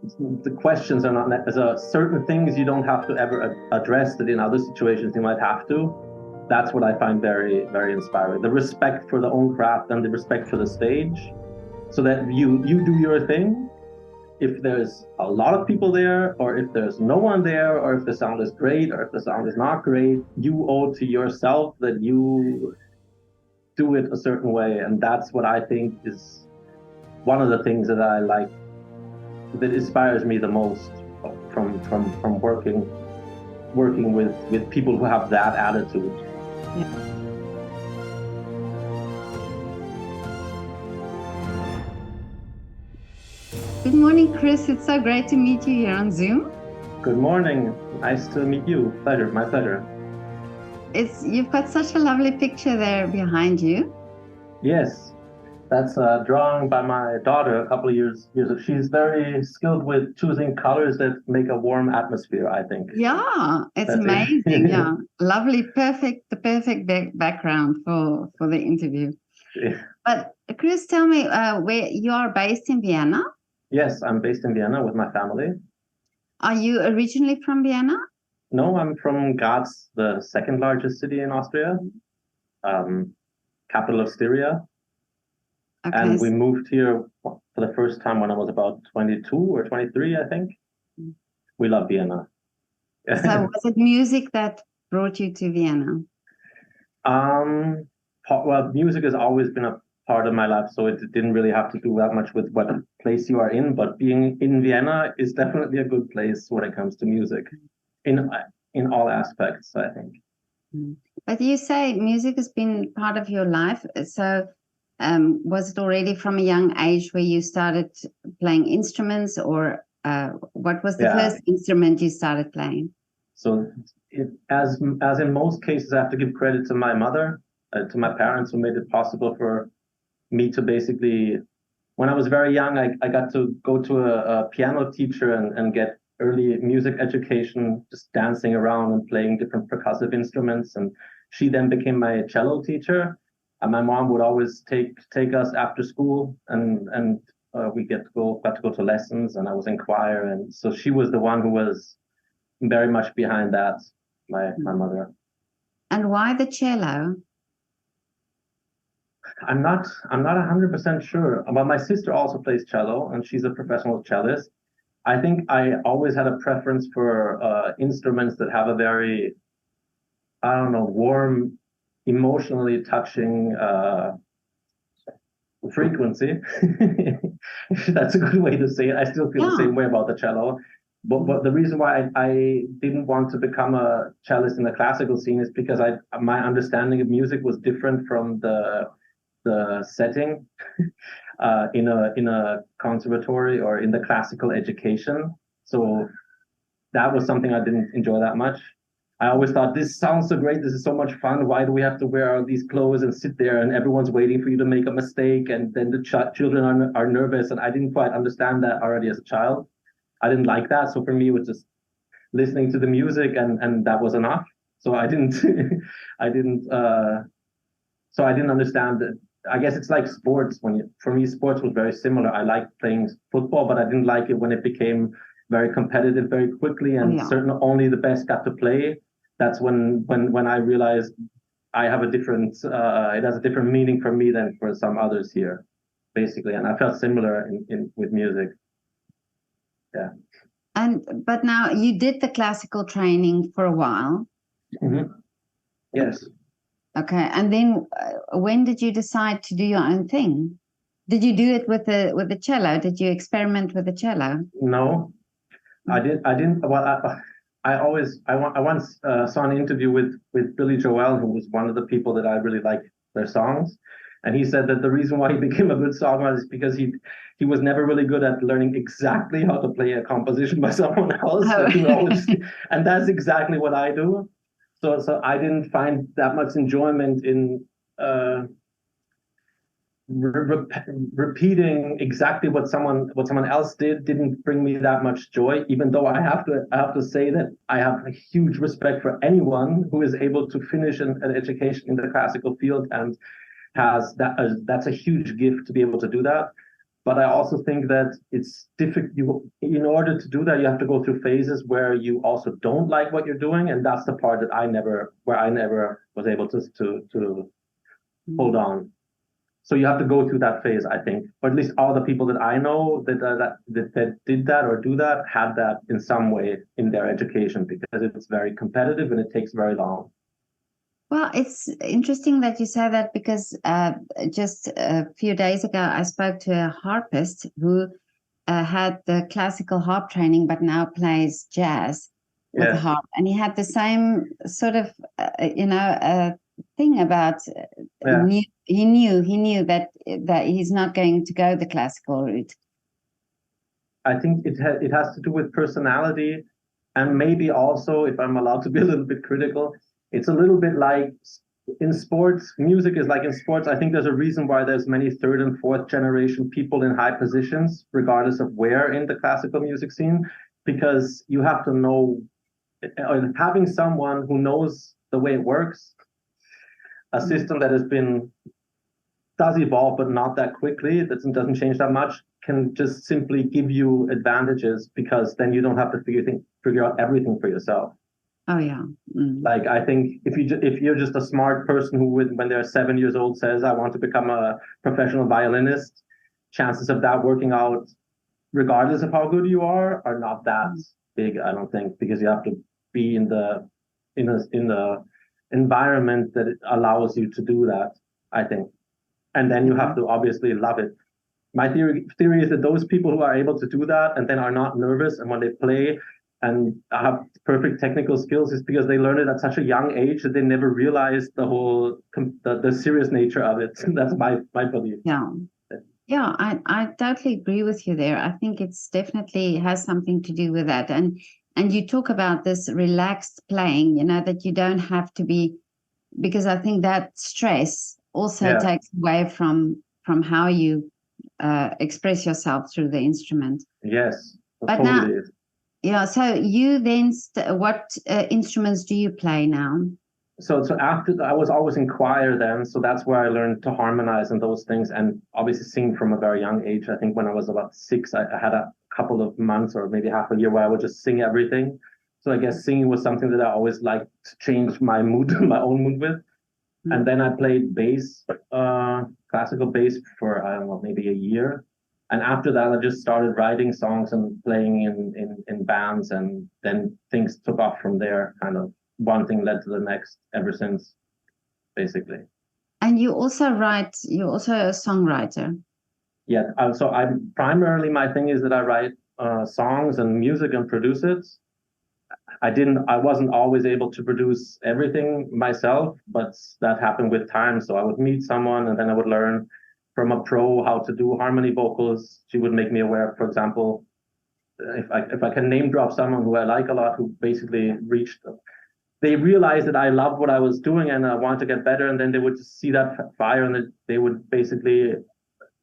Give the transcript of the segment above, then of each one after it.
the questions are not, certain things you don't have to ever address that in other situations you might have to. That's what I find very, very inspiring. The respect for the own craft and the respect for the stage, so that you do your thing. If there's a lot of people there, or if there's no one there, or if the sound is great, or if the sound is not great, you owe to yourself that you do it a certain way. And that's what I think is one of the things that I like, that inspires me the most from working with people who have that attitude. Yeah. Good morning, Chris. It's so great to meet you here on Zoom. Good morning. Nice to meet you. Pleasure. My pleasure. You've got such a lovely picture there behind you. Yes, that's a drawing by my daughter a couple of years ago. She's very skilled with choosing colors that make a warm atmosphere, I think. Yeah, it's That's amazing. it. Yeah, lovely, the perfect background for the interview. Yeah. But Chris, tell me, where you are based in Vienna? Yes, I'm based in Vienna with my family. Are you originally from Vienna? No, I'm from Graz, the second largest city in Austria, capital of Styria. Okay. And we moved here for the first time when I was about 22 or 23, I think. We love Vienna. So was it music that brought you to Vienna? Well, music has always been a part of my life, so it didn't really have to do that much with what place you are in. But being in Vienna is definitely a good place when it comes to music, in all aspects, I think. But you say music has been part of your life. So was it already from a young age where you started playing instruments, or what was the first instrument you started playing? So as in most cases, I have to give credit to my mother, to my parents, who made it possible for me to basically, when I was very young, I got to go to a piano teacher and get early music education, just dancing around and playing different percussive instruments. And she then became my cello teacher. And my mom would always take us after school, and we got to go to lessons, and I was in choir. And so she was the one who was very much behind that, my mother. And why the cello? I'm not 100% sure. But my sister also plays cello, and she's a professional cellist. I think I always had a preference for instruments that have a very, I don't know, warm, emotionally touching frequency. That's a good way to say it. I still feel the same way about the cello. But the reason why I didn't want to become a cellist in the classical scene is because my understanding of music was different from the setting in a conservatory or in the classical education. So that was something I didn't enjoy that much. I always thought, this sounds so great, this is so much fun, why do we have to wear all these clothes and sit there and everyone's waiting for you to make a mistake, and then the children are nervous. And I didn't quite understand that already as a child. I didn't like that. So for me, it was just listening to the music, and that was enough. So I didn't understand that. I guess it's like sports. For me, sports was very similar. I liked playing football, but I didn't like it when it became very competitive very quickly, and certainly only the best got to play. That's when I realized I have a different. It has a different meaning for me than for some others here, basically. And I felt similar with music. Yeah. But now you did the classical training for a while. Mm-hmm. Yes. Okay, and then when did you decide to do your own thing? Did you do it with the cello? Did you experiment with the cello? No, I didn't. Well, I once saw an interview with Billy Joel, who was one of the people that I really like their songs, and he said that the reason why he became a good songwriter is because he was never really good at learning exactly how to play a composition by someone else. Oh. And that's exactly what I do. So I didn't find that much enjoyment in repeating exactly what someone else didn't bring me that much joy. Even though I have to say that I have a huge respect for anyone who is able to finish an education in the classical field and has that. That's a huge gift to be able to do that. But I also think that it's difficult. In order to do that, you have to go through phases where you also don't like what you're doing, and that's the part that I never was able to hold on. So you have to go through that phase, I think. Or at least all the people that I know that did that or do that had that in some way in their education, because it's very competitive and it takes very long. Well, it's interesting that you say that, because just a few days ago, I spoke to a harpist who had the classical harp training, but now plays jazz with the harp. And he had the same sort of, thing about, he knew that he's not going to go the classical route. I think it has to do with personality, and maybe also, if I'm allowed to be a little bit critical, it's a little bit like in sports. Music is like in sports. I think there's a reason why there's many third and fourth generation people in high positions, regardless of where in the classical music scene, because you have to know, having someone who knows the way it works, a system that does evolve, but not that quickly, that doesn't change that much, can just simply give you advantages, because then you don't have to figure out everything for yourself. Oh yeah. Mm. Like, I think if you're just a smart person who, when they're 7 years old, says, I want to become a professional violinist, chances of that working out, regardless of how good you are not that big, I don't think, because you have to be in the environment that allows you to do that, I think. And then you have to obviously love it. My theory is that those people who are able to do that and then are not nervous, and when they play and have perfect technical skills, is because they learn it at such a young age that they never realized the serious nature of it. That's my belief. Yeah, I totally agree with you there. I think it's definitely has something to do with that. And you talk about this relaxed playing, that you don't have to be, because I think that stress also takes away from how you express yourself through the instrument. Yes, but totally. Now, yeah. So you then, what instruments do you play now? So after, I was always in choir then, so that's where I learned to harmonize and those things, and obviously sing from a very young age. I think when I was about 6, I had a couple of months or maybe half a year where I would just sing everything. So I guess singing was something that I always liked to change my mood, my own mood with. Mm-hmm. And then I played bass, classical bass for, I don't know, maybe a year. And after that, I just started writing songs and playing in bands, and then things took off from there, kind of. One thing led to the next ever since, basically. And you're also a songwriter. Yeah, so I'm primarily, my thing is that I write songs and music and produce it. I wasn't always able to produce everything myself, but that happened with time. So I would meet someone, and then I would learn from a pro how to do harmony vocals. She would make me aware, for example, if I can name drop someone who I like a lot, who basically they realized that I loved what I was doing and I wanted to get better, and then they would just see that fire, and they would basically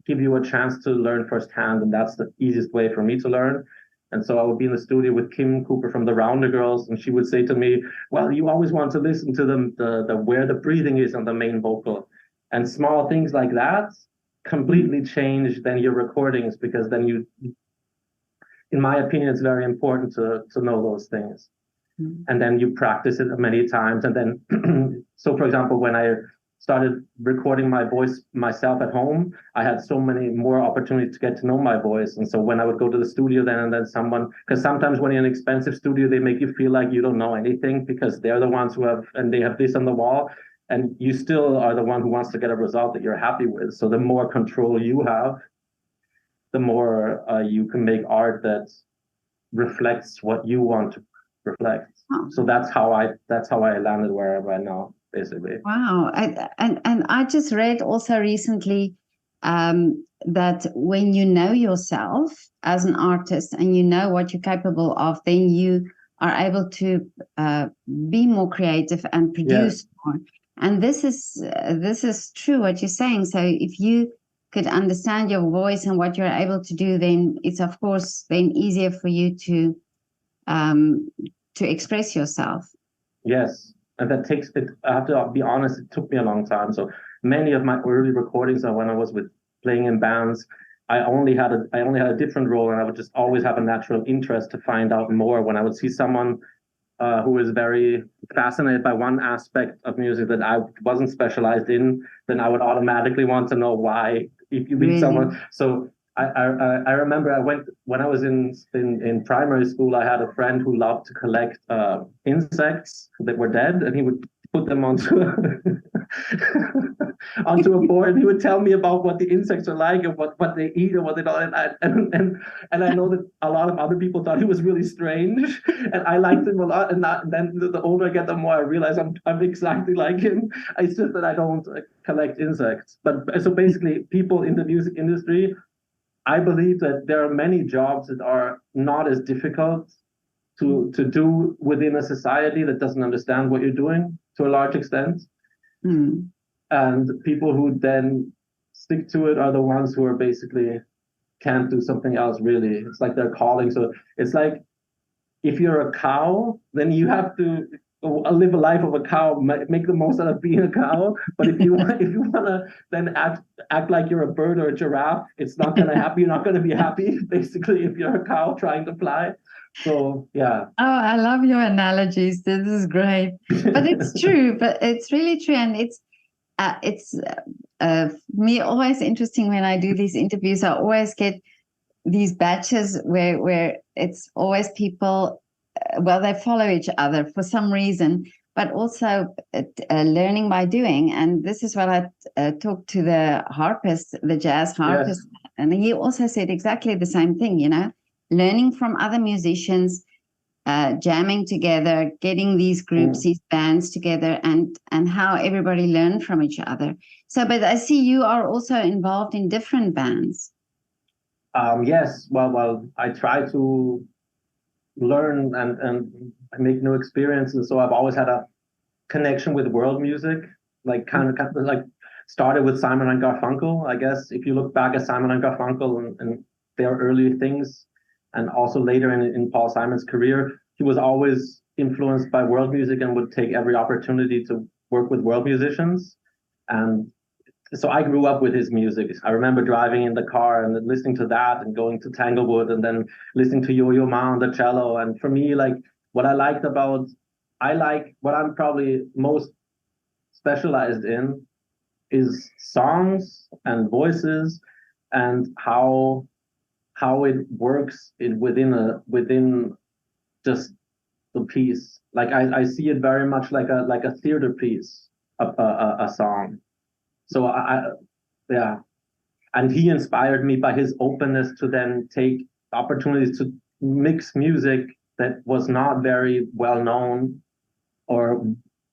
give you a chance to learn firsthand, and that's the easiest way for me to learn. And so I would be in the studio with Kim Cooper from the Rounder Girls, and she would say to me, well, you always want to listen to the where the breathing is on the main vocal. And small things like that completely change then your recordings, because then you, in my opinion, it's very important to know those things. Mm-hmm. And then you practice it many times. And then, so for example, when I started recording my voice myself at home, I had so many more opportunities to get to know my voice. And so when I would go to the studio then because sometimes when you're in an expensive studio, they make you feel like you don't know anything, because they're the ones they have this on the wall, and you still are the one who wants to get a result that you're happy with. So the more control you have, the more you can make art that reflects what you want to reflect. Oh. So that's how I landed where I'm right now, basically. Wow. And I just read also recently that when you know yourself as an artist and you know what you're capable of, then you are able to be more creative and produce more. And this is true what you're saying. So if you could understand your voice and what you're able to do, then it's of course then easier for you to express yourself. Yes. And that takes it. I have to be honest, it took me a long time. So many of my early recordings are when I was playing in bands. I only had a different role, and I would just always have a natural interest to find out more when I would see someone who is very fascinated by one aspect of music that I wasn't specialized in, then I would automatically want to know why. If you meet someone, so I remember when I was in primary school, I had a friend who loved to collect insects that were dead, and he would put them onto onto a board. He would tell me about what the insects are like and what they eat and what they don't. And I know that a lot of other people thought he was really strange, and I liked him a lot. And then the older I get, the more I realize I'm exactly like him. It's just that I don't collect insects. But so basically, people in the music industry, I believe that there are many jobs that are not as difficult to do within a society that doesn't understand what you're doing to a large extent. Mm. And people who then stick to it are the ones who are basically can't do something else really. It's like their calling. So it's like if you're a cow, then you have to live a life of a cow, make the most out of being a cow. But if you want to then act like you're a bird or a giraffe, it's not going to happen. You're not going to be happy, basically, if you're a cow trying to fly. So yeah. Oh, I love your analogies. This is great, but it's true. But it's really true, and it's me always interesting when I do these interviews. I always get these batches where it's always people. Well, they follow each other for some reason, but also learning by doing. And this is what I talked to the harpist, the jazz harpist, Yes. and he also said exactly the same thing. Learning from other musicians, jamming together, getting these groups, these bands together, and how everybody learned from each other. So, but I see you are also involved in different bands. Yes. Well, I try to learn and make new experiences. So I've always had a connection with world music, like kind of like started with Simon and Garfunkel. I guess if you look back at Simon and Garfunkel and their early things, and also later in Paul Simon's career, he was always influenced by world music and would take every opportunity to work with world musicians. And so I grew up with his music. I remember driving in the car and listening to that and going to Tanglewood and then listening to Yo-Yo Ma on the cello. And for me, like what I like what I'm probably most specialized in is songs and voices and how it works within just the piece. Like I see it very much like a theater piece, a song. So yeah, and he inspired me by his openness to then take opportunities to mix music that was not very well known or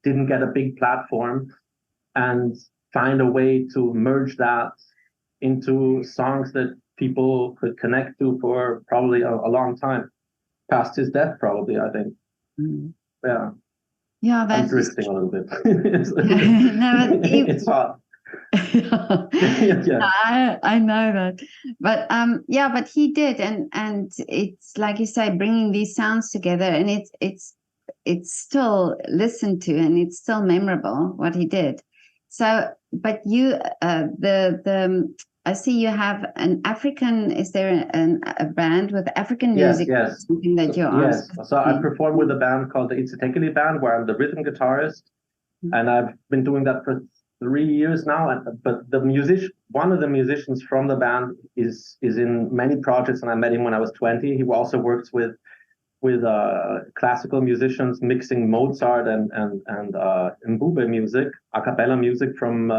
didn't get a big platform and find a way to merge that into songs that people could connect to for probably a long time, past his death, probably, I think. Mm. Yeah. Yeah, I'm drifting a little bit. No, It's hard. Yeah. I know that, but yeah, but he did, and it's like you say, bringing these sounds together, and it's still listened to, and it's still memorable what he did. So, but you, the I see you have an African. Is there a band with African music? Yes. Something that you're Yes. So I asking? perform with a band called the Itsitekeli Band, where I'm the rhythm guitarist, and I've been doing that for 3 years now. But one of the musicians from the band is in many projects, and I met him when I was 20. He also works with classical musicians, mixing Mozart and Mbube music, a cappella music from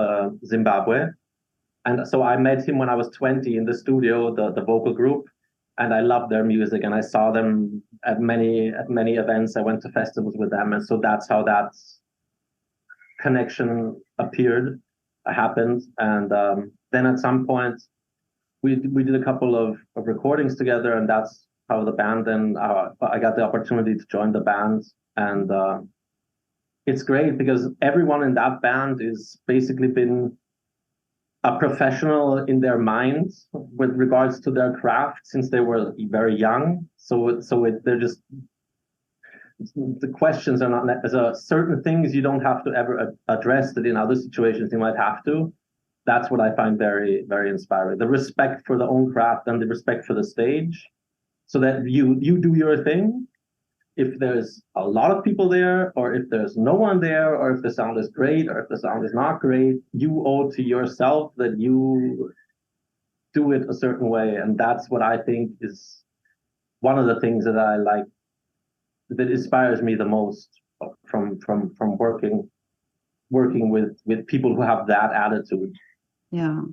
Zimbabwe. And so I met him when I was 20 in the studio, the vocal group, and I loved their music. And I saw them at many events. I went to festivals with them, and so that's how that connection happened. And then at some point, we did a couple of recordings together, and that's how the band. Then I got the opportunity to join the band, and it's great because everyone in that band is basically been a professional in their minds with regards to their craft since they were very young. They're just the questions are not certain things you don't have to ever address that in other situations you might have to. that's what I find very, very inspiring. The respect for the own craft and the respect for the stage, so that you do your thing. If there's a lot of people there, or if there's no one there, or if the sound is great, or if the sound is not great, you owe to yourself that you do it a certain way. And that's what I think is one of the things that I like, that inspires me the most from working with people who have that attitude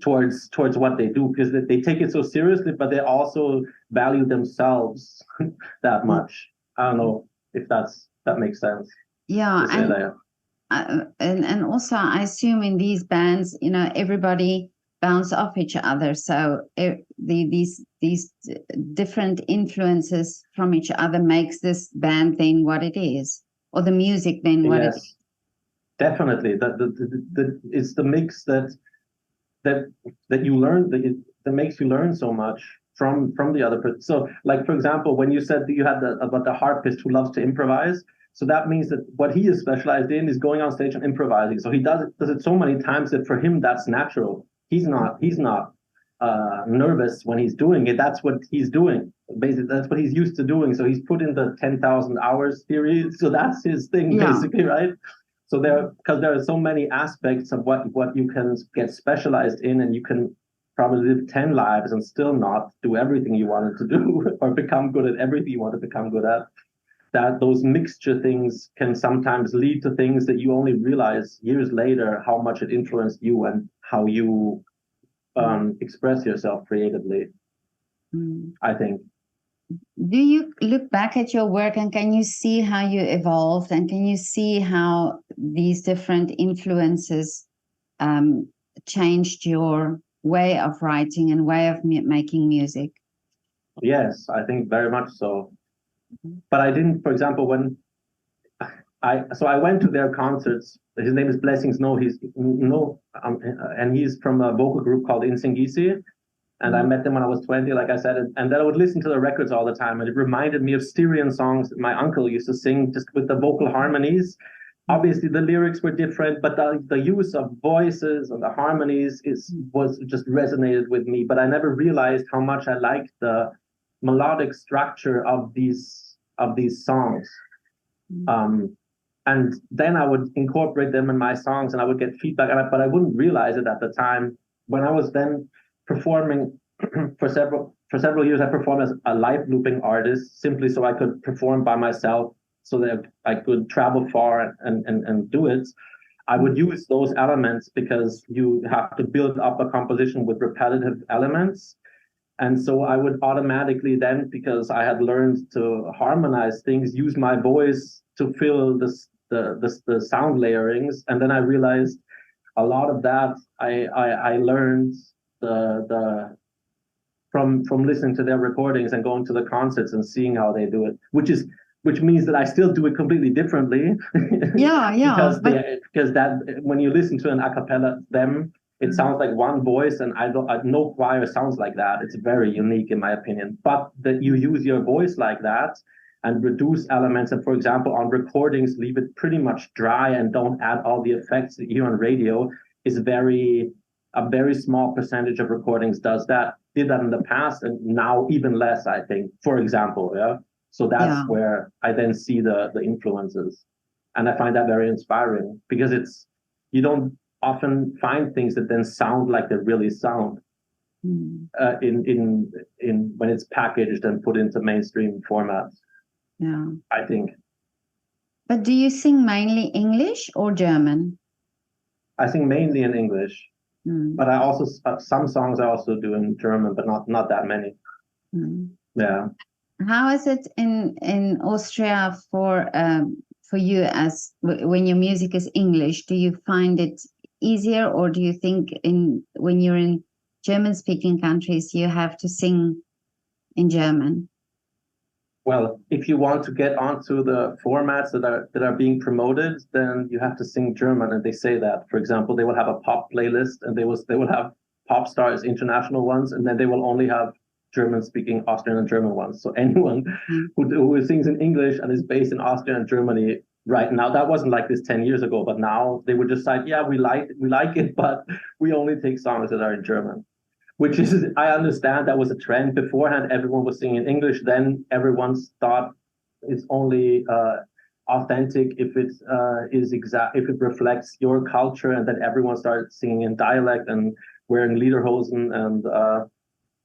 towards what they do, because they take it so seriously, but they also value themselves that much. I don't know if that makes sense. Yeah, and also I assume in these bands, everybody bounce off each other. So these different influences from each other makes this band then what it is, or the music then what it is. Definitely. It's the mix that you learn, that makes you learn so much from the other person. So, like, for example, when you said that you had about the harpist who loves to improvise, so that means that what he is specialized in is going on stage and improvising. So he does it so many times that for him that's natural. He's not nervous when he's doing it. That's what he's doing. Basically, that's what he's used to doing. So he's put in the 10,000 hours theory. So that's his thing, basically, right? So because there are so many aspects of what you can get specialized in, and you can probably live 10 lives and still not do everything you wanted to do or become good at everything you want to become good at. That those mixture things can sometimes lead to things that you only realize years later how much it influenced you and how you express yourself creatively, I think. Do you look back at your work and can you see how you evolved, and can you see how these different influences changed your way of writing and way of making music? Yes, I think very much so. But I didn't, for example, when I went to their concerts. His name is Blessings No. And he's from a vocal group called Insingisi. And I met them when I was 20, like I said, and then I would listen to the records all the time. And it reminded me of Styrian songs that my uncle used to sing, just with the vocal harmonies. Obviously, the lyrics were different, but the use of voices and the harmonies was just resonated with me. But I never realized how much I liked the melodic structure of these songs. And then I would incorporate them in my songs, and I would get feedback, but I wouldn't realize it at the time. When I was then performing for several years, I performed as a live looping artist, simply so I could perform by myself, so that I could travel far and do it. I would use those elements because you have to build up a composition with repetitive elements. And so I would automatically then, because I had learned to harmonize things, use my voice to fill the sound layerings. And then I realized a lot of that I learned from listening to their recordings and going to the concerts and seeing how they do it, which means that I still do it completely differently. because that when you listen to an a cappella, it sounds like one voice, and no choir sounds like that. It's very unique in my opinion. But that you use your voice like that and reduce elements, and for example on recordings leave it pretty much dry and don't add all the effects that you hear on radio, is a very small percentage of recordings did that in the past, and now even less, I think, for example. So that's where I then see the influences, and I find that very inspiring, because you don't often find things that then sound like they really sound in when it's packaged and put into mainstream formats. I think. But do you sing mainly English or German? I sing mainly in English, but I also some songs I also do in German, but not that many. Yeah. How is it in Austria for you, as when your music is English? Do you find it easier, or do you think when you're in German-speaking countries you have to sing in German? Well, if you want to get onto the formats that are being promoted, then you have to sing German, and they say that. For example, they will have a pop playlist, and they will have pop stars, international ones, and then they will only have German-speaking Austrian and German ones. So anyone who sings in English and is based in Austria and Germany right now. That wasn't like this 10 years ago, but now they would decide, yeah, we like it, but we only take songs that are in German. Which is, I understand that was a trend beforehand. Everyone was singing in English. Then everyone thought it's only authentic if it if it reflects your culture, and then everyone started singing in dialect and wearing lederhosen, and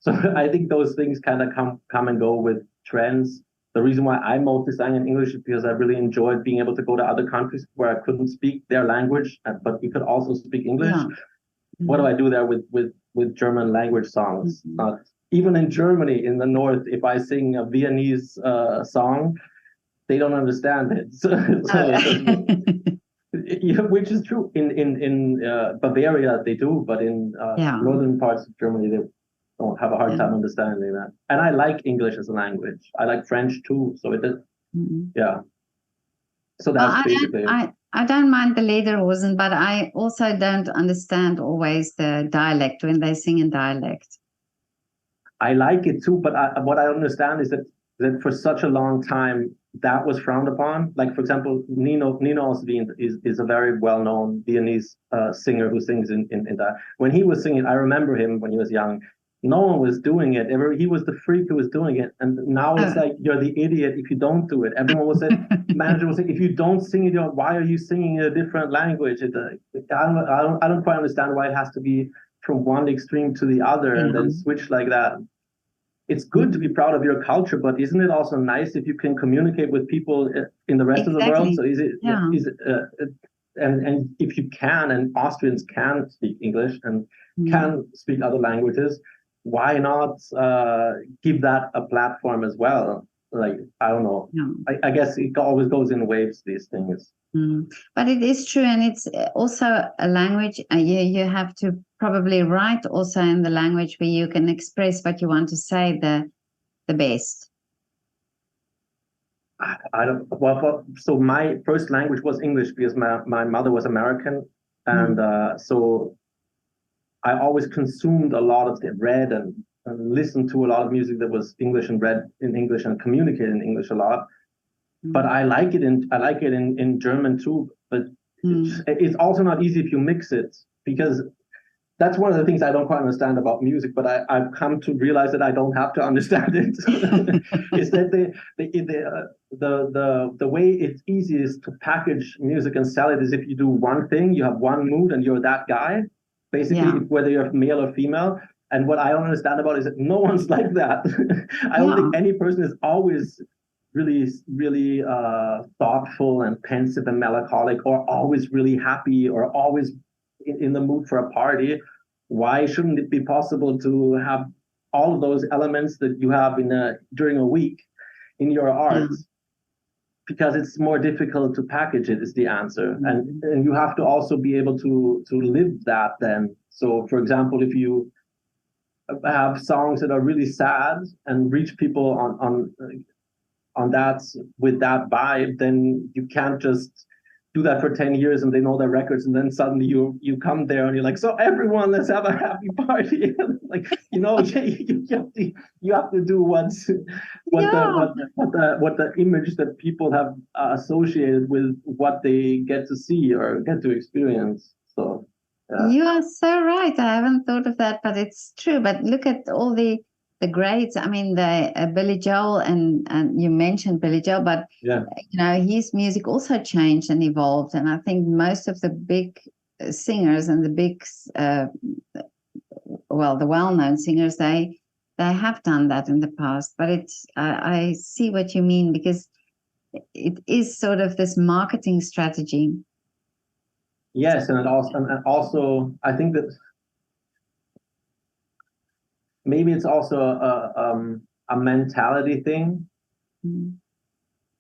so I think those things kind of come and go with trends. The reason why I mostly sang in English is because I really enjoyed being able to go to other countries where I couldn't speak their language, but we could also speak English. Yeah. What do I do there with German language songs? Not even in Germany, in the north, if I sing a Viennese song, they don't understand it. Yeah, which is true. In Bavaria they do, but in northern parts of Germany they don't have a hard time understanding that. And I like English as a language. I like French too. So it is, yeah. So that's basically. I don't mind the lederhosen, but I also don't understand always the dialect when they sing in dialect. I like it too, but what I understand is that for such a long time that was frowned upon. Like, for example, Nino Osvin is a very well-known Viennese singer who sings in that. When he was singing, I remember him when he was young. No one was doing it. He was the freak who was doing it. And now it's like, you're the idiot if you don't do it. Everyone will say, manager will say, if you don't sing it, why are you singing in a different language? I don't quite understand why it has to be from one extreme to the other and then switch like that. It's good to be proud of your culture, but isn't it also nice if you can communicate with people in the rest of the world? So and if you can, and Austrians can speak English and can speak other languages, why not give that a platform as well? Like, I don't know. I guess it always goes in waves, these things. But it is true, and it's also a language. You have to probably write also in the language where you can express what you want to say the best. I don't. Well, so my first language was English because my mother was American, and so I always consumed a lot of read and listened to a lot of music that was English and read in English and communicated in English a lot. But I like it in German too. But it's also not easy if you mix it, because that's one of the things I don't quite understand about music. But I've come to realize that I don't have to understand it. Is that the way it's easiest to package music and sell it is if you do one thing, you have one mood, and you're that guy. Basically, whether you're male or female. And what I don't understand about is that no one's like that. I don't think any person is always really, really thoughtful and pensive and melancholic, or always really happy, or always in the mood for a party. Why shouldn't it be possible to have all of those elements that you have during a week in your art? Because it's more difficult to package it is the answer. And you have to also be able to live that then. So, for example, if you have songs that are really sad and reach people on that with that vibe, then you can't just do that for 10 years and they know their records, and then suddenly you come there and you're like, so everyone, let's have a happy party. Like, you have to do what the image that people have associated with what they get to see or get to experience. So you are so right. I haven't thought of that, but it's true. But look at all the greats. I mean, the Billy Joel, and you mentioned Billy Joel, but his music also changed and evolved. And I think most of the big singers and the big, the well-known singers, they have done that in the past. But it's I see what you mean, because it is sort of this marketing strategy. Yes, and also I think that maybe it's also a mentality thing,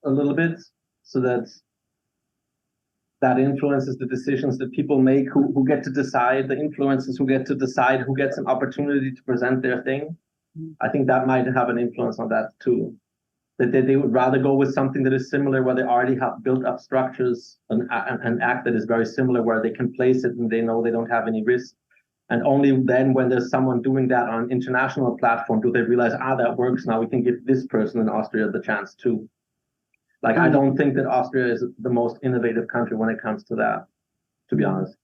a little bit, so that influences the decisions that people make, who get to decide, the influencers who get to decide who gets an opportunity to present their thing. I think that might have an influence on that too. That they would rather go with something that is similar, where they already have built up structures, an act that is very similar, where they can place it and they know they don't have any risk. And only then, when there's someone doing that on an international platform, do they realize, that works now. We can give this person in Austria the chance too. Like, I don't think that Austria is the most innovative country when it comes to that, to be honest,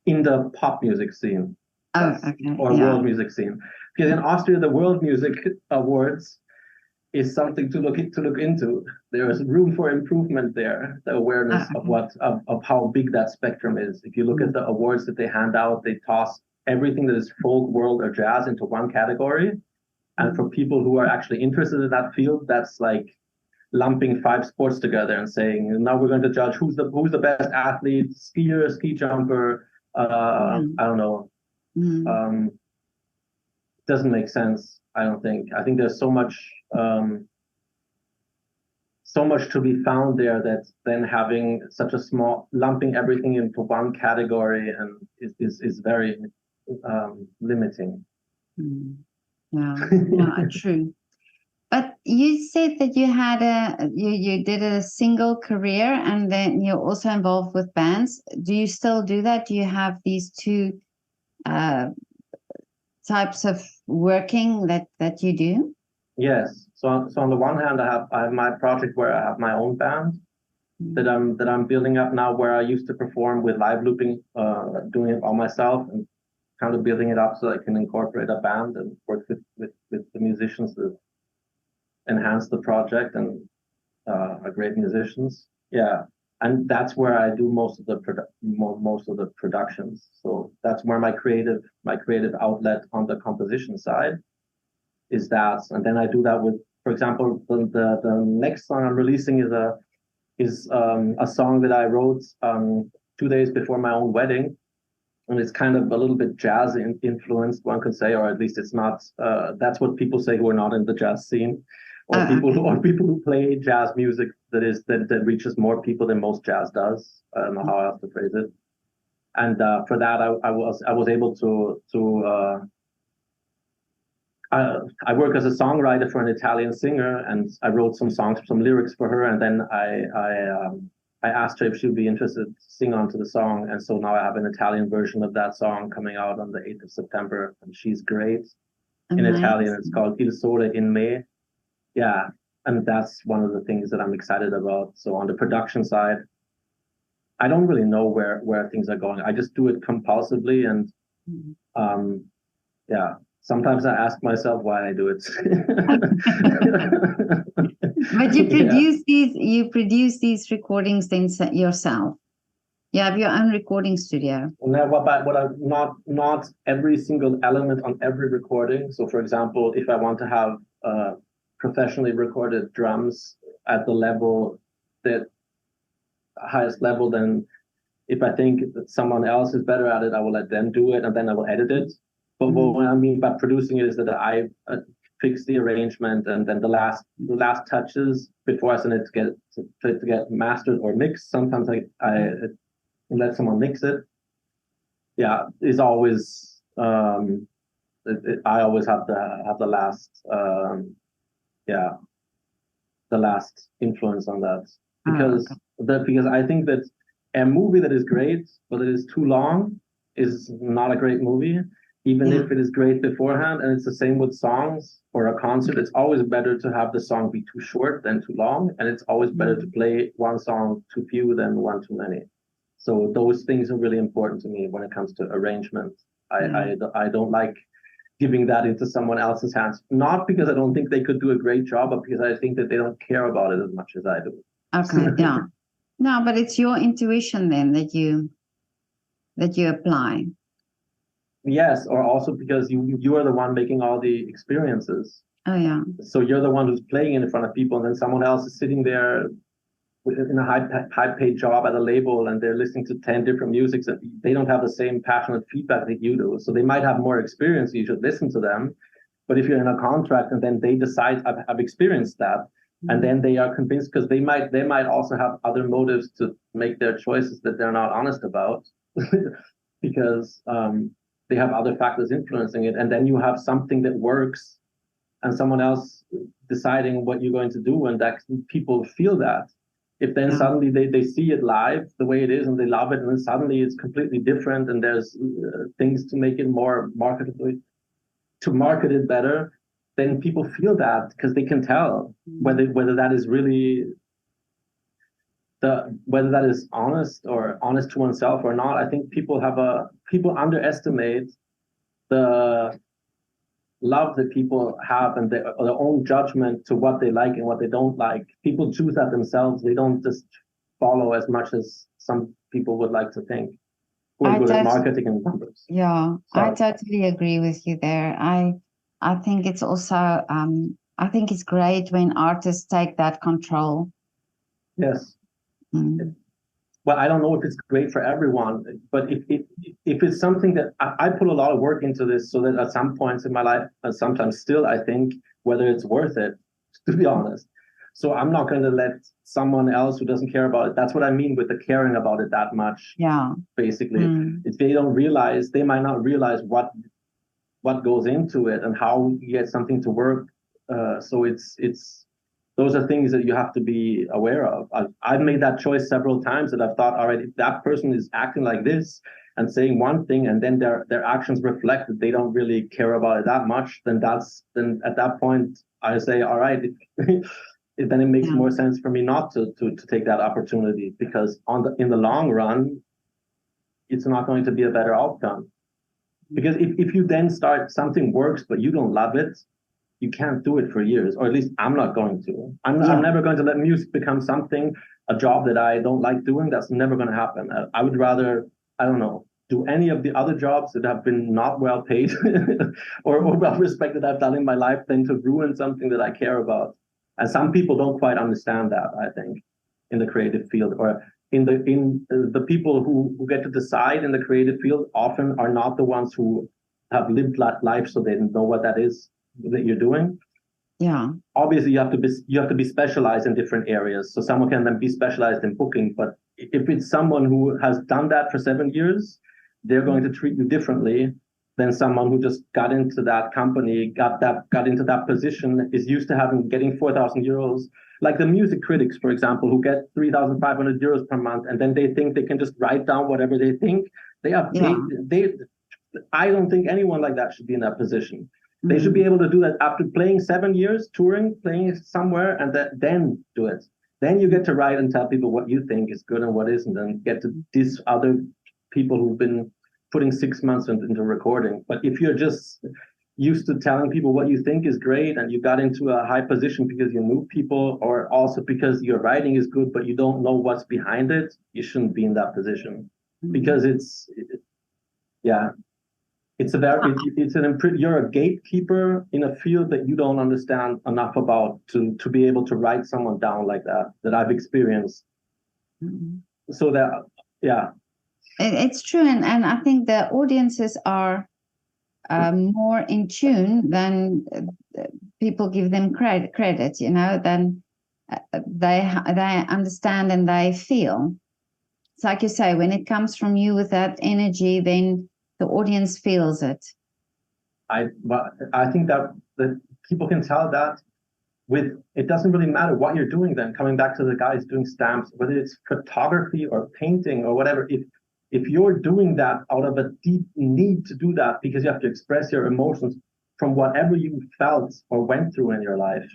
in the pop music scene. Or world music scene. Because in Austria, the World Music Awards is something to look into. There is room for improvement there. The awareness of how big that spectrum is. If you look at the awards that they hand out, they toss everything that is folk, world, or jazz into one category. And for people who are actually interested in that field, that's like lumping 5 sports together and saying, now we're going to judge who's the best athlete, skier, ski jumper. I don't know. Doesn't make sense. I don't think. I think there's so much to be found there that then having such a small lumping everything into one category and is very limiting. Yeah, true. But you said that you had you did a single career and then you're also involved with bands. Do you still do that? Do you have these two types of working that you do? Yes. So on the one hand, I have my project where I have my own band that I'm building up now, where I used to perform with live looping, doing it all myself and kind of building it up so I can incorporate a band and work with the musicians that enhance the project and are great musicians. Yeah. And that's where I do most of the productions. So that's where my creative outlet on the composition side is that. And then I do that with, for example, the next song I'm releasing is a song that I wrote 2 days before my own wedding, and it's kind of a little bit jazz influenced, one could say, or at least it's not. That's what people say who are not in the jazz scene. Or people who play jazz music that reaches more people than most jazz does. I don't know how else to phrase it. And for that, I was able to I work as a songwriter for an Italian singer, and I wrote some songs, some lyrics for her, and then I asked her if she would be interested to sing onto the song, and so now I have an Italian version of that song coming out on the 8th of September, and she's great. In Italian, it's called Il Sole in Me. Yeah, and that's one of the things that I'm excited about. So on the production side, I don't really know where things are going. I just do it compulsively, and yeah, sometimes I ask myself why I do it. But you produce these recordings then yourself. You have your own recording studio. No, but not every single element on every recording. So, for example, if I want to have professionally recorded drums at the level that highest level, then if I think that someone else is better at it, I will let them do it and then I will edit it. But what I mean by producing it is that I fix the arrangement and then the last touches before I send it to get mastered or mixed. Sometimes I let someone mix it. Yeah, is always I always have the last the last influence on that, because I think that a movie that is great but it is too long is not a great movie, even if it is great beforehand. And it's the same with songs or a concert. It's always better to have the song be too short than too long, and it's always better to play one song too few than one too many. So those things are really important to me when it comes to arrangement. I don't like giving that into someone else's hands, not because I don't think they could do a great job, but because I think that they don't care about it as much as I do. Okay, yeah. No, but it's your intuition then that you apply. Yes, or also because you are the one making all the experiences. Oh yeah. So you're the one who's playing in front of people, and then someone else is sitting there in a high-paid job at a label, and they're listening to 10 different musics, and they don't have the same passionate feedback that you do. So they might have more experience. You should listen to them. But if you're in a contract and then they decide, I've experienced that, and then they are convinced, because they might also have other motives to make their choices that they're not honest about, because they have other factors influencing it. And then you have something that works, and someone else deciding what you're going to do, and that people feel that. If then suddenly they see it live the way it is and they love it, and then suddenly it's completely different, and there's things to make it more marketable, to market it better, then people feel that, because they can tell whether that is really whether that is honest or honest to oneself or not, I think people underestimate the love that people have and their own judgment to what they like and what they don't like. People choose that themselves. They don't just follow as much as some people would like to think. Who are good at marketing and numbers. Yeah, I totally agree with you there. I think it's also I think it's great when artists take that control. Yes. Well, I don't know if it's great for everyone, but if it's something that I put a lot of work into this, so that at some points in my life, and sometimes still, I think whether it's worth it, to be honest. So I'm not going to let someone else who doesn't care about it. That's what I mean with the caring about it that much. Yeah. Basically, if they don't realize, they might not realize what goes into it and how you get something to work. So it's those are things that you have to be aware of. I've made that choice several times that I've thought, all right, if that person is acting like this and saying one thing, and then their actions reflect that they don't really care about it that much, then at that point I say, all right, then it makes more sense for me not to take that opportunity, because in the long run, it's not going to be a better outcome. Because if you then start, something works but you don't love it, you can't do it for years, or at least I'm not going to. I'm never going to let music become a job that I don't like doing. That's never going to happen. I would rather, I don't know, do any of the other jobs that have been not well paid or well respected I've done in my life than to ruin something that I care about. And some people don't quite understand that, I think, in the creative field, or in the people who get to decide in the creative field often are not the ones who have lived that life, so they know what that is that you're doing. Yeah. Obviously, you have to be specialized in different areas. So someone can then be specialized in booking, but if it's someone who has done that for 7 years, they're going to treat you differently than someone who just got into that company, got into that position, is used to getting 4,000 euros. Like the music critics, for example, who get 3,500 euros per month, and then they think they can just write down whatever they think. They are paid. I don't think anyone like that should be in that position. They should be able to do that after playing 7 years, touring, playing somewhere, and then do it. Then you get to write and tell people what you think is good and what isn't, and get to these other people who've been putting 6 months into recording. But if you're just used to telling people what you think is great, and you got into a high position because you knew people, or also because your writing is good, but you don't know what's behind it, you shouldn't be in that position. Because you're a gatekeeper in a field that you don't understand enough about to be able to write someone down like that I've experienced. So it's true, and I think the audiences are more in tune than people give them credit. Then they understand and they feel. It's like you say, when it comes from you with that energy, then the audience feels it. I think that people can tell that it doesn't really matter what you're doing then. Coming back to the guys doing stamps, whether it's photography or painting or whatever, if you're doing that out of a deep need to do that because you have to express your emotions from whatever you felt or went through in your life,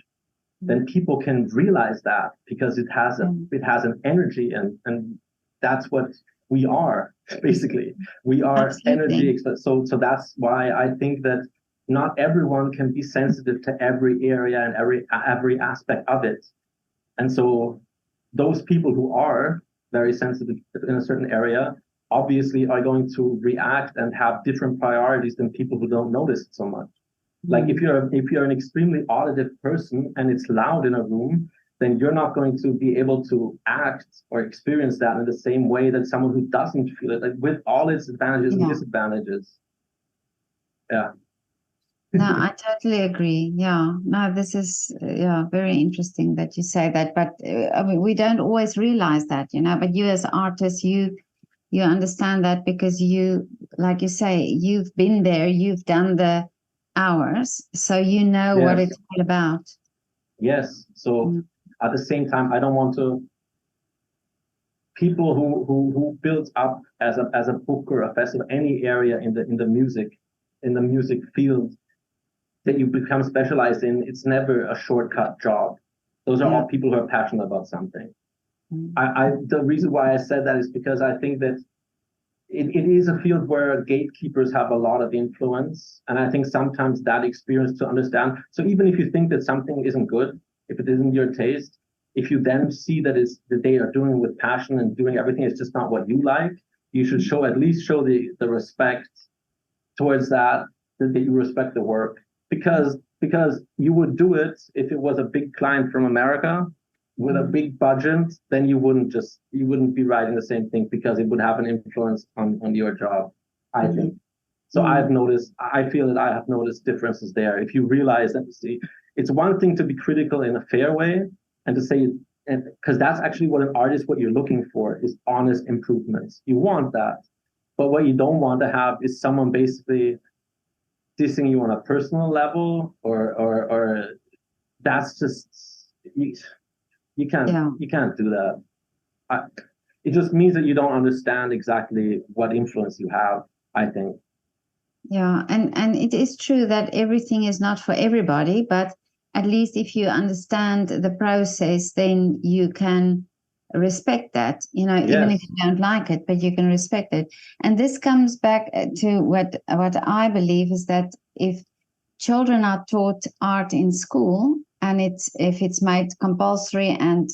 then people can realize that, because it has an energy, and that's what we are, basically. We are energy. So that's why I think that not everyone can be sensitive to every area and every aspect of it. And so those people who are very sensitive in a certain area obviously are going to react and have different priorities than people who don't notice it so much. Like if you're an extremely auditive person and it's loud in a room, then you're not going to be able to act or experience that in the same way that someone who doesn't feel it, like, with all its advantages and disadvantages. Yeah. No, I totally agree. Yeah. No, this is very interesting that you say that. But I mean, we don't always realize that, But you as artists, you understand that because you, like you say, you've been there, you've done the hours, so you know what it's all about. Yes. So at the same time, I don't want to. People who build up as a booker, a festival, any area in the music field that you become specialized in, it's never a shortcut job. Those are all people who are passionate about something. The reason why I said that is because I think that it is a field where gatekeepers have a lot of influence. And I think sometimes that experience to understand. So even if you think that something isn't good, if it isn't your taste, if you then see that they are doing it with passion and doing everything, it's just not what you like, you should at least show the respect towards that you respect the work. Because you would do it if it was a big client from America with a big budget, then you wouldn't be writing the same thing because it would have an influence on your job, I think. So I feel that I have noticed differences there. If you realize that, see, it's one thing to be critical in a fair way and to say, and because that's actually what what you're looking for is honest improvements. You want that. But what you don't want to have is someone basically dissing you on a personal level or that's just, you can't do that. It just means that you don't understand exactly what influence you have, I think. Yeah, and it is true that everything is not for everybody, but at least if you understand the process, then you can respect that, even if you don't like it, but you can respect it. And this comes back to what I believe is that if children are taught art in school, and if it's made compulsory and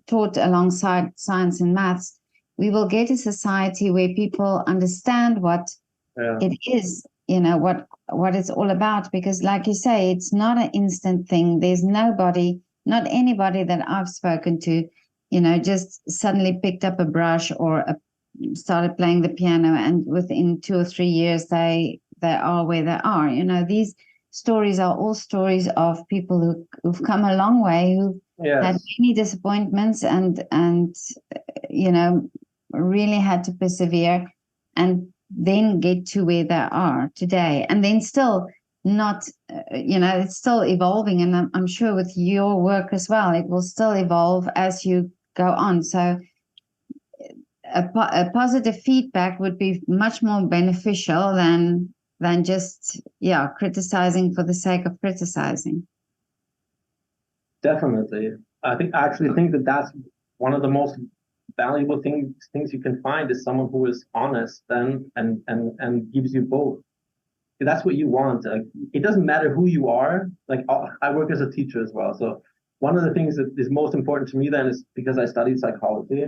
taught alongside science and maths, we will get a society where people understand what it is, what it's all about. Because like you say, it's not an instant thing. There's not anybody that I've spoken to, just suddenly picked up a brush or started playing the piano, and within 2 or 3 years they are where they are. These stories are all stories of people who've come a long way, who've had many disappointments and really had to persevere and then get to where they are today. And then still not, it's still evolving. And I'm sure with your work as well, it will still evolve as you go on. So a positive feedback would be much more beneficial than just criticizing for the sake of criticizing. Definitely. I actually think that that's one of the most valuable things you can find is someone who is honest and gives you both. That's what you want. It doesn't matter who you are. Like, I work as a teacher as well. So one of the things that is most important to me then is, because I studied psychology,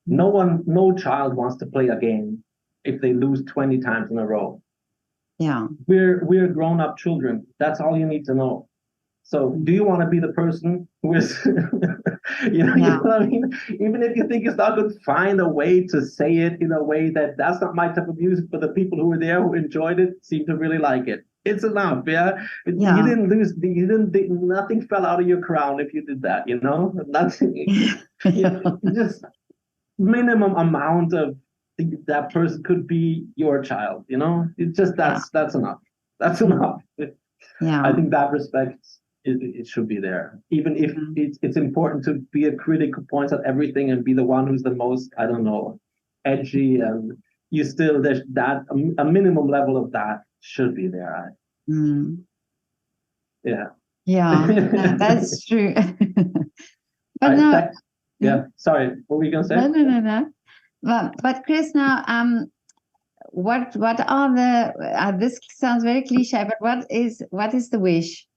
no child wants to play a game if they lose 20 times in a row. Yeah. We're grown-up children. That's all you need to know. So do you want to be the person who is, you know what I mean? Even if you think it's not good, find a way to say it in a way that's not my type of music, but the people who were there who enjoyed it seem to really like it. It's enough, yeah? You didn't lose, nothing fell out of your crown if you did that, Nothing, just minimum amount of that person could be your child, It's just, that's enough. That's enough. I think that respect, it should be there, even if it's important to be a critic who points at everything and be the one who's the most, I don't know, edgy, and there's that a minimum level of that should be there. Yeah, that's true. But sorry, what were you gonna say? No. But Chris, now what are the this sounds very cliche, but what is the wish?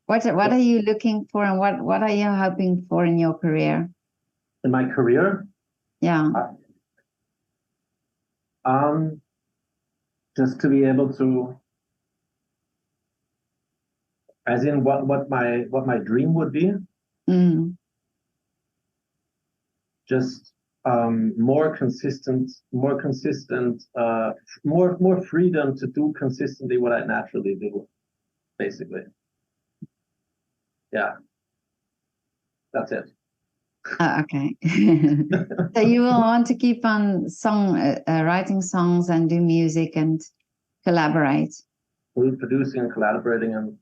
What are you looking for, and what are you hoping for in your career? In my career? Yeah. Just to be able to, as in what my dream would be. Just more consistent, more freedom to do consistently what I naturally do, basically. Yeah, that's it. Okay. So you will want to keep on writing songs and do music and collaborate. Producing and collaborating, and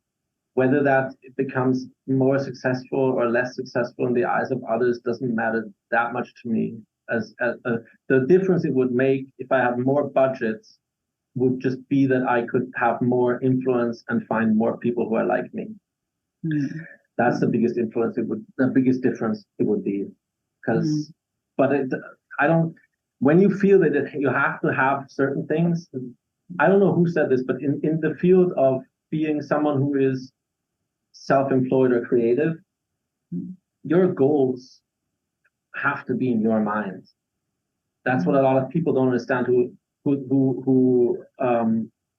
whether that becomes more successful or less successful in the eyes of others doesn't matter that much to me. As the difference it would make if I had more budgets would just be that I could have more influence and find more people who are like me. That's the biggest influence. The biggest difference it would be, because, but I don't. When you feel that you have to have certain things, I don't know who said this, but in the field of being someone who is self-employed or creative, your goals have to be in your mind. That's what a lot of people don't understand who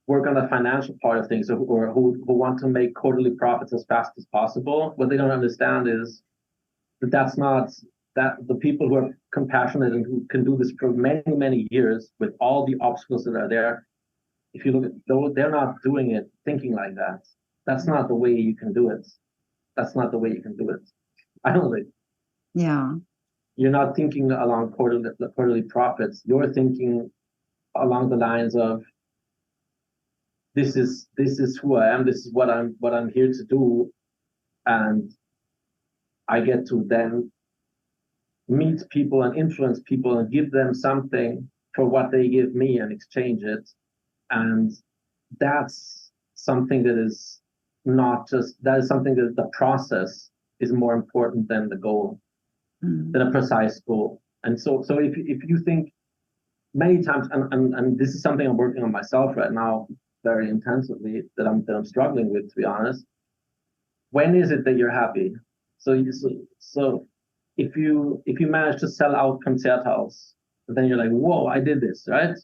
work on the financial part of things, or who want to make quarterly profits as fast as possible. What they don't understand is that that's not that the people who are compassionate and who can do this for many, many years with all the obstacles that are there, if you look at those, they're not doing it thinking like that. That's not the way you can do it. That's not the way you can do it. I don't think. Yeah. You're not thinking along quarterly profits. You're thinking along the lines of, this is who I am. This is what I'm here to do, and I get to then meet people and influence people and give them something for what they give me and exchange it. And that's something that is not just, that is something that the process is more important than the goal, than a precise goal. And so if you think many times, and this is something I'm working on myself right now very intensively, that I'm struggling with, to be honest. When is it that you're happy? So if you manage to sell out concert halls, then you're like, whoa, I did this, right?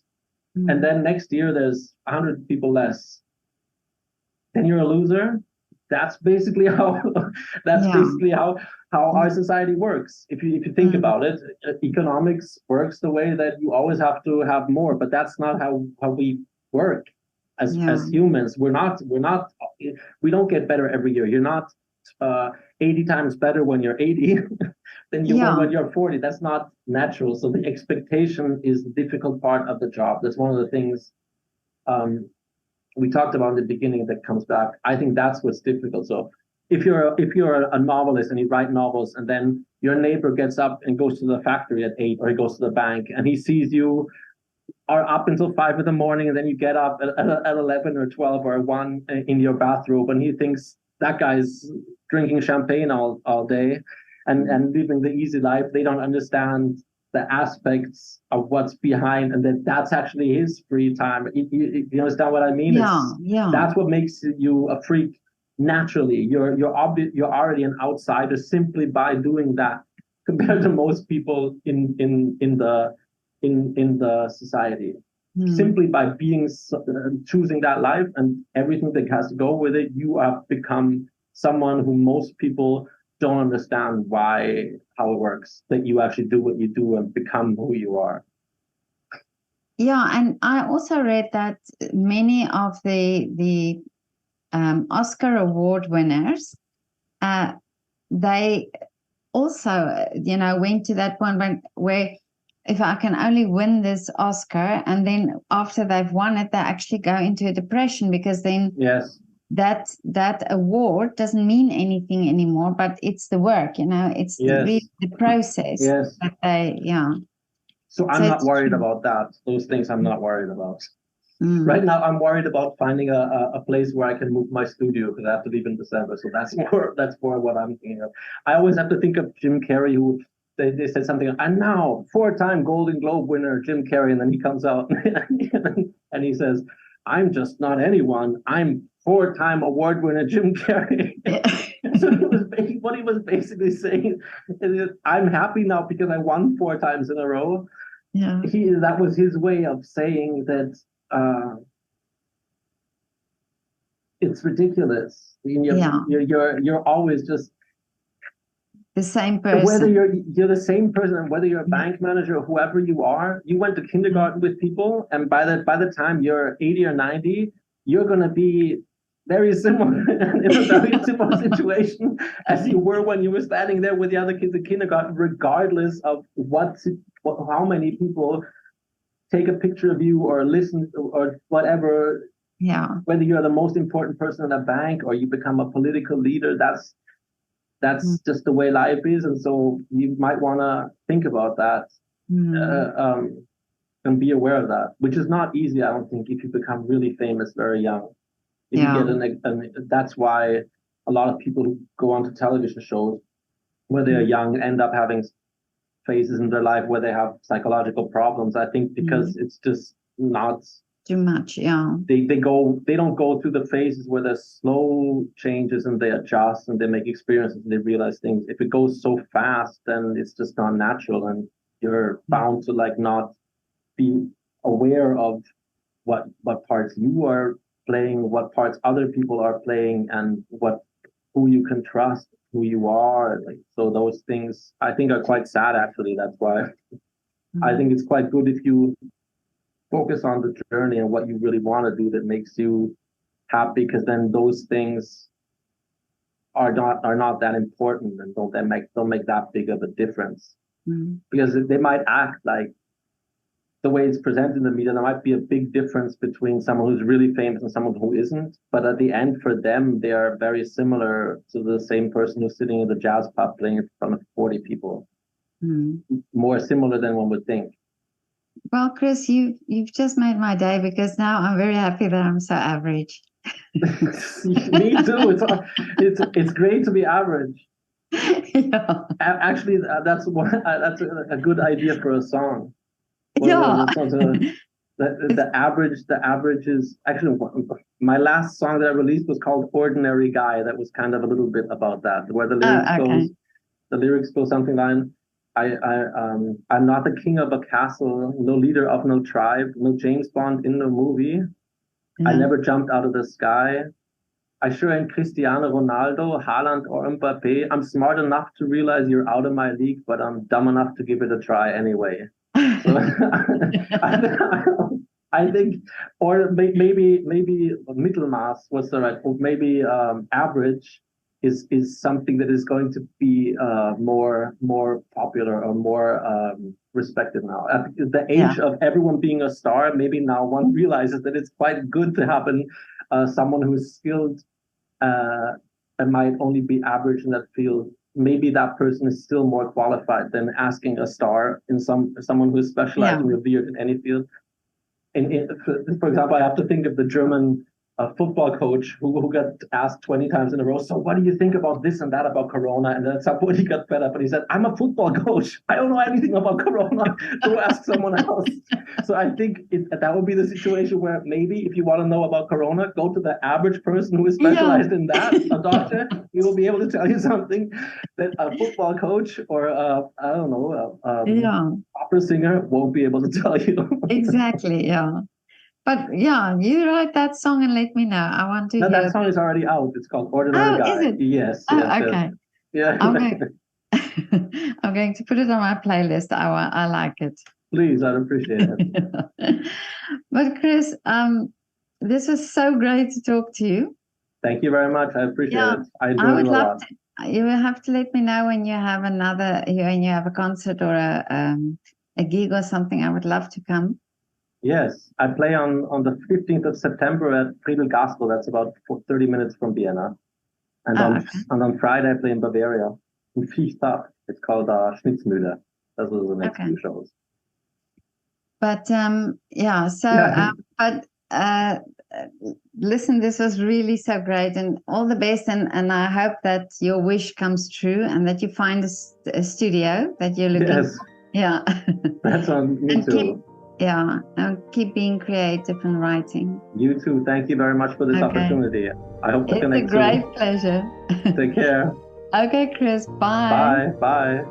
And then next year there's 100 people less, then you're a loser. That's basically how basically how our society works. If you think about it, economics works the way that you always have to have more, but that's not how we work as humans. We don't get better every year. You're not 80 times better when you're 80 than you were when you're 40. That's not natural. So the expectation is the difficult part of the job. That's one of the things we talked about in the beginning that comes back. I think that's what's difficult. So if you're a novelist and you write novels, and then your neighbor gets up and goes to the factory at 8, or he goes to the bank, and he sees you are up until 5 in the morning, and then you get up at 11 or 12 or 1 in your bathrobe, and he thinks that guy's drinking champagne all day and living the easy life. They don't understand the aspects of what's behind, and that's actually his free time. You understand what I mean? That's what makes you a freak naturally. You're already an outsider simply by doing that, compared to most people in the society. Simply by choosing that life and everything that has to go with it, you have become someone who most people don't understand how it works, that you actually do what you do and become who you are. Yeah, and I also read that many of the Oscar award winners, they also, went to that point where, if I can only win this Oscar, and then after they've won it, they actually go into a depression, because then that award doesn't mean anything anymore, but it's the work, it's really the process that they, So I'm not worried about that. Those things I'm not worried about. Right now, I'm worried about finding a place where I can move my studio, because I have to leave in December. So that's more what I'm thinking of. I always have to think of Jim Carrey, who they said something, and now 4-time Golden Globe winner Jim Carrey, and then he comes out and he says, I'm just not anyone. I'm 4-time award winner Jim Carrey. So what he was basically saying is, I'm happy now because I won 4 times in a row. Yeah. That was his way of saying that it's ridiculous. You're always just the same person. Whether you're the same person, whether you're a bank manager or whoever you are, you went to kindergarten with people, and by the time you're 80 or 90, you're going to be very similar in a very similar situation as you were when you were standing there with the other kids in kindergarten, regardless of how many people take a picture of you or listen or whatever. Yeah. Whether you're the most important person in a bank or you become a political leader, that's just the way life is. And so you might want to think about that and be aware of that, which is not easy, I don't think, if you become really famous very young. If you get that's why a lot of people who go on to television shows where they're young end up having phases in their life where they have psychological problems. I think because it's just not too much. Yeah. They don't go through the phases where there's slow changes and they adjust and they make experiences and they realize things. If it goes so fast, then it's just not natural, and you're bound to like not be aware of what parts you are playing, what parts other people are playing, and who you can trust, who you are. Like, so those things I think are quite sad, actually. That's why I think it's quite good if you focus on the journey and what you really want to do that makes you happy, because then those things are not that important and don't make that big of a difference. Because they might act like the way it's presented in the media, there might be a big difference between someone who's really famous and someone who isn't. But at the end, for them, they are very similar to the same person who's sitting in the jazz pub playing in front of 40 people. More similar than one would think. Well, Chris, you've just made my day, because now I'm very happy that I'm so average. Me too. It's great to be average. Yeah. Actually, that's a good idea for a song. Yeah. The average is actually my last song that I released was called "Ordinary Guy." That was kind of a little bit about that, where the lyrics go something like, I'm not the king of a castle, no leader of no tribe, no James Bond in the movie. I never jumped out of the sky. I sure ain't Cristiano Ronaldo, Haaland, or Mbappe. I'm smart enough to realize you're out of my league, but I'm dumb enough to give it a try anyway. So I think, or maybe Mittelmaß was the right, or maybe average is something that is going to be more popular or more respected now. At the age of everyone being a star, maybe now one realizes that it's quite good to have someone who's skilled and might only be average in that field. Maybe that person is still more qualified than asking a star in someone who is specialized and revered in any field. For example, I have to think of the German football coach who got asked 20 times in a row, so what do you think about this and that about Corona? And then at some point he got fed up and he said, I'm a football coach. I don't know anything about Corona. Go ask someone else. So I think that would be the situation where maybe if you want to know about Corona, go to the average person who is specialized in that, a doctor. He will be able to tell you something that a football coach or I don't know, opera singer won't be able to tell you. Exactly, yeah. But yeah, you write that song and let me know. I want to hear. That song is already out. It's called Ordinary Guy. Is it? Yes. Okay. Yeah. I'm going to put it on my playlist. I like it. Please, I'd appreciate it. But Chris, this was so great to talk to you. Thank you very much. I appreciate it. I enjoyed it a lot. You will have to let me know when you have a concert or a gig or something. I would love to come. Yes, I play on the 15th of September at Friedel Gospel. That's about 30 minutes from Vienna. And on Friday, I play in Bavaria, in Fichtach. It's called Schnitzmühle. Those are the next few shows. But listen, this was really so great, and all the best. And I hope that your wish comes true and that you find a studio that you're looking for. Yeah. That's on me too. And keep being creative and writing. You too. Thank you very much for this opportunity. I hope to connect soon. It's a great pleasure. Take care. Okay, Chris. Bye. Bye.